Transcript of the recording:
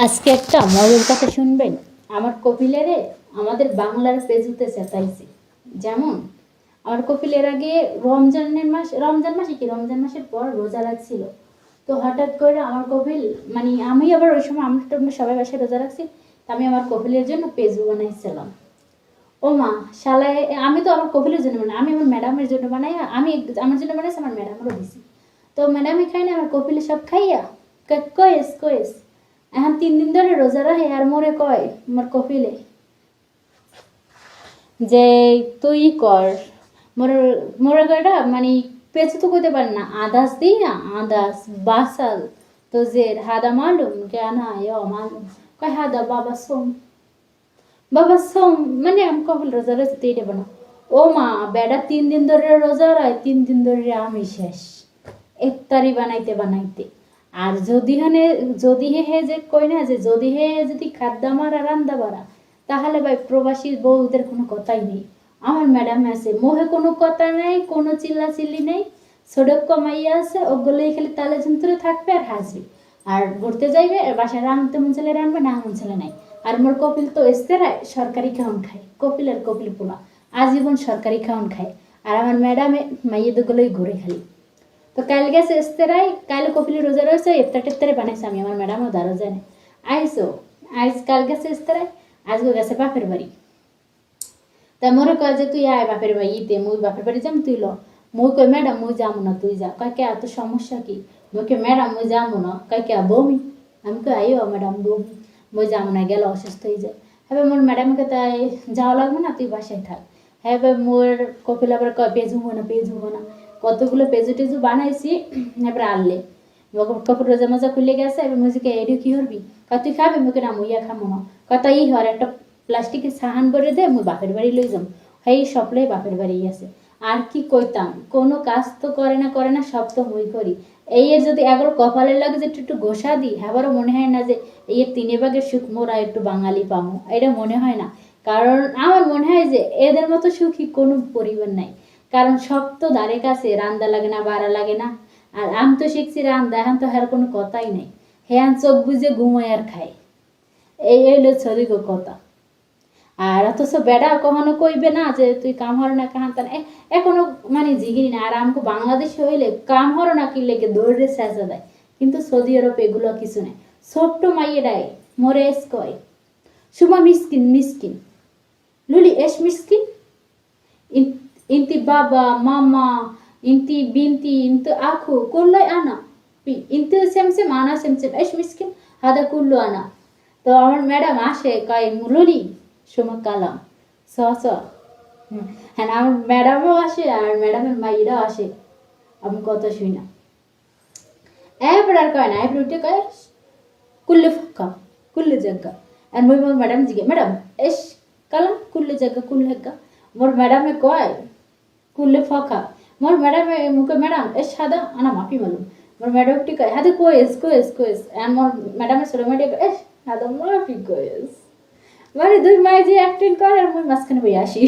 আজকে একটা মজার কথা শুনবেন। আমার কপিলেরে আমাদের বাংলার পেজুতে চেতাইছে। যেমন আমার কপিলের আগে রমজান মাসের পর রোজা রাখছিল। তো হঠাৎ করে আমার কপিল, মানে আমি আবার ওই সময় আমরা সবাই বাসায় রোজা রাখছি। তো আমি আমার কপিলের জন্য পেজ বানাইছিলাম। ও মা শালায়, আমি তো আমার কপিলের জন্য বানাই, আমি আমার ম্যাডামের জন্য বানাই, আমি আমার জন্য বানাইছি, আমার ম্যাডামেরও দিছি। তো ম্যাডামে খাই না, আমার কপিলে সব খাইয়া কয়েস কয়েস এখন 3 দিন ধরে রোজা রাখে। আর মোরে কয় আমার কপিলে যে তুই কর মোরে মোরে কয়টা, মানে পেছে তো কইতে পারে না, আদাস দিই না, আদাস বাসাল তো যে হাদা মালুম কেন মালুম, কয় হাদা বাবা সোম মানে আমি কপিল রোজা রয়েছে তো এটা বানা। ও মা বেড়া 3 দিন ধরে রোজা রায়, 3 দিন ধরে আমি শেষ ইফতারি বানাইতে বানাইতে। আর যদি হে যে কই না যে যদি হে যদি খাদ্যা মারা রান্দা বাড়া, তাহলে ভাই প্রবাসী বউদের কোনো কথাই নেই। আমার ম্যাডাম আছে মোহে কোনো কথা নেই, কোনো চিল্লাচিল্লি নেই, সড়ক কমাইয়া আছে, ওগুলোই খালি তালে যন্ত্রে থাকবে আর হাসবে আর ঘুরতে যাইবে, আর বাসায় রাঁধতে মন ছেলে রাঁধবে, না মন ছেলে নাই। আর মোর কপিল তো এস্তেরায় সরকারি খাওয়ান খায়, কপিল পোলা আজীবন সরকারি খাওয়ান খায়। আর আমার ম্যাডামে মাইয়েদগুলোই ঘুরে খালি। তো কাল গেছে ইস্তেরাই, কাল কপিলি রোজা রয়েছে, ইফতার টিফতারে বানাইছে, আমি আমার ম্যাডামও দাঁড়ো জানে আইসো। কাল গেছে ইস্তেরাই, আজকে গেছে বাপের বাড়ি। তা মোরে কয় যে তুই আয় বাপের বাড়ি ইতে, মুই বাপের বাড়ি যাম, তুই ল। মুই কই ম্যাডাম মুই যাবো না, তুই যা। কয় কে এত সমস্যা কি? মুই কে ম্যাডাম মুই যাবো না। কয় কে বমি? আমি কই আইও ম্যাডাম বমি, মুই যাবো না, গেলে অসুস্থ হয়ে যায়। হ্যাঁ মোর ম্যাডামকে তাই যাওয়া লাগবে না, তুই বাসায় থাক। হ্যাঁ মোর কপিল আবার কয় পেজ হবো না, কতগুলো পেজু টেজু বানাইছি। এবার আনলে কপিল রোজা মজা খুলে গেছে। এবার মুজিকে এডিও কি করবি? কয় তুই খাবি? মুখে না মুইয়া খামো না। কথা ই হর একটা প্লাস্টিকের সাহান ভরে দে, মুই বাপের বাড়ি লই যাম। এই সবলাই বাপের বাড়ি আছে। আর কি কইতাম, কোনো কাজ তো করে না, সব তো মুই করি। এই যদি এগারো কপালের লাগে যে একটু ঘষা দিই, আবারও মনে হয় না যে এই 3 ভাগের সুখ মোরা একটু বাঙালি পামো, এটা মনে হয় না। কারণ আমার মনে হয় যে এদের মতো সুখী কোনো পরিবার নাই। কারণ সব তো দ্বারে কাছে, রান্দা লাগে না, বাড়া লাগে না। আর আমি তো শিখছি রান্দা, এখন তো হের কোনো কথাই নেই। হ্যাঁ চোখ বুঝে ঘুমায় আর খায়, এই হইলো ছদিক কথা। আর অথচ বেড়া কখনো কইবে না যে তুই কাম হর না কাহান তান, এখনো মানে জিগিরি না। আর আমাকে বাংলাদেশে হইলে কাম হর না কি লেগে দৌড়ে চেঁচা দেয়, কিন্তু সৌদি আরব এগুলো কিছু নেই। ছোট্ট মাইয়েরাই মরে এস কয় সুমা মিসকিন লুলি এস মিসকিন, ইন্তি বাবা মামা, ইন্তি বিনতি, ইন্তু আখু কুল্লাই আনা, ইন্তু সেমসেম আনা সেমসেম এস মিসকিন হাদা কুল্লু আনা। তো আমার ম্যাডাম আসে কয় লুলি সুমা কালাম হ্যাঁ আমার ম্যাডামও আসে আর ম্যাডামের মাইরাও আসে। আমি কথা শুই না, এবার আর কয় না, এবার উঠে কয় কুল্লে ফাঁকা কুল্লে জায়গা। আর মই মোর ম্যাডাম জিগে ম্যাডাম এস কালাম কুল্লে জায়গা কুল্লে হেগা। মোর ম্যাডামে কয় কুল্লে ফাঁকা, মোর ম্যাডামে মুখে ম্যাডাম এস সাদা আনা মাফি মালুম। মোর ম্যাডাম টি কয় হাতে কোয়েস আর মোর ম্যাডামের ছোট মেয়েটি এস হাদা মাফি কোয়েস। মানে দুই মাই যে অ্যাক্টিং করে আর মই মাঝখানে বই আসি।